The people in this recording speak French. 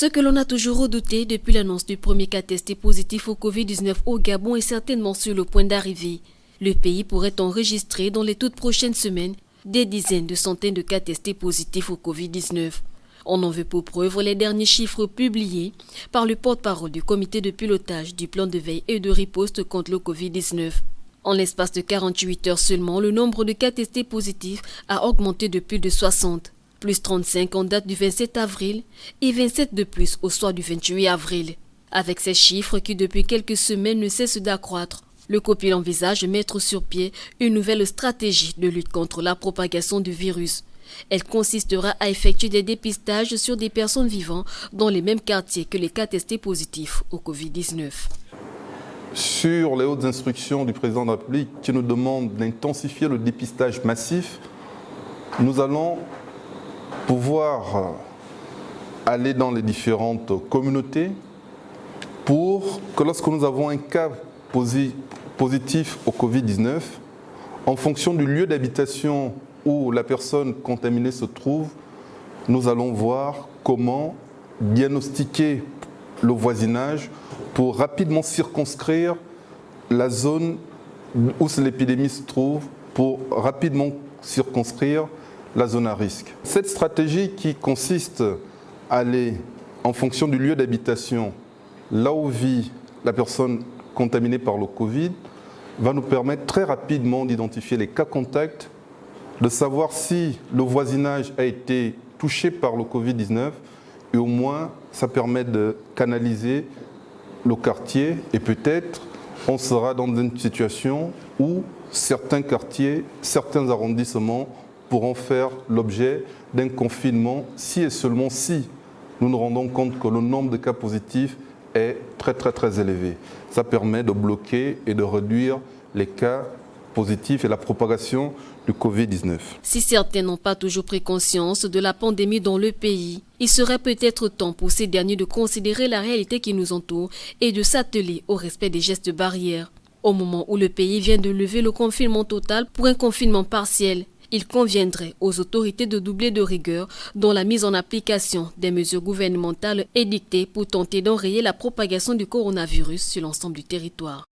Ce que l'on a toujours redouté depuis l'annonce du premier cas testé positif au Covid-19 au Gabon est certainement sur le point d'arriver. Le pays pourrait enregistrer dans les toutes prochaines semaines des dizaines de centaines de cas testés positifs au Covid-19. On en veut pour preuve les derniers chiffres publiés par le porte-parole du comité de pilotage du plan de veille et de riposte contre le Covid-19. En l'espace de 48 heures seulement, le nombre de cas testés positifs a augmenté de plus de 60. Plus 35 en date du 27 avril et 27 de plus au soir du 28 avril. Avec ces chiffres qui depuis quelques semaines ne cessent d'accroître, le COPIL envisage de mettre sur pied une nouvelle stratégie de lutte contre la propagation du virus. Elle consistera à effectuer des dépistages sur des personnes vivant dans les mêmes quartiers que les cas testés positifs au Covid-19. Sur les hautes instructions du président de la République qui nous demande d'intensifier le dépistage massif, nous allons pouvoir aller dans les différentes communautés pour que lorsque nous avons un cas positif au Covid-19, en fonction du lieu d'habitation où la personne contaminée se trouve, nous allons voir comment diagnostiquer le voisinage pour rapidement circonscrire la zone où l'épidémie se trouve, pour rapidement circonscrire la zone à risque. Cette stratégie qui consiste à aller en fonction du lieu d'habitation, là où vit la personne contaminée par le Covid, va nous permettre très rapidement d'identifier les cas contacts, de savoir si le voisinage a été touché par le Covid-19 et au moins ça permet de canaliser le quartier et peut-être on sera dans une situation où certains quartiers, certains arrondissements pourront faire l'objet d'un confinement si et seulement si nous nous rendons compte que le nombre de cas positifs est très élevé. Ça permet de bloquer et de réduire les cas positifs et la propagation du Covid-19. Si certains n'ont pas toujours pris conscience de la pandémie dans le pays, il serait peut-être temps pour ces derniers de considérer la réalité qui nous entoure et de s'atteler au respect des gestes barrières. Au moment où le pays vient de lever le confinement total pour un confinement partiel, il conviendrait aux autorités de doubler de rigueur dans la mise en application des mesures gouvernementales édictées pour tenter d'enrayer la propagation du coronavirus sur l'ensemble du territoire.